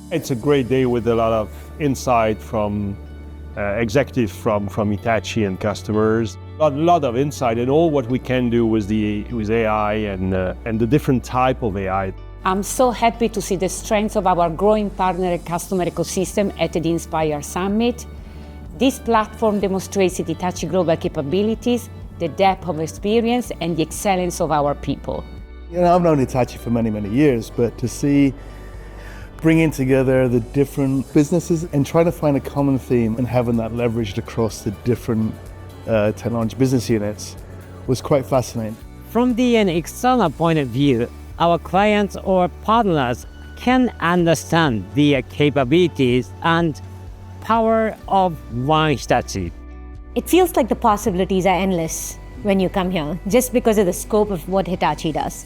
It's a great day with a lot of insight from executives from Hitachi and customers. A lot of insight in all what we can do with AI and the different type of AI. I'm so happy to see the strength of our growing partner and customer ecosystem at the Inspire Summit. This platform demonstrates the Hitachi global capabilities, the depth of experience, and the excellence of our people. You know, I've known Hitachi for many, many years, but to see bringing together the different businesses and trying to find a common theme and having that leveraged across the different technology business units was quite fascinating. From an external point of view, our clients or partners can understand the capabilities and power of one Hitachi. It feels like the possibilities are endless when you come here, just because of the scope of what Hitachi does.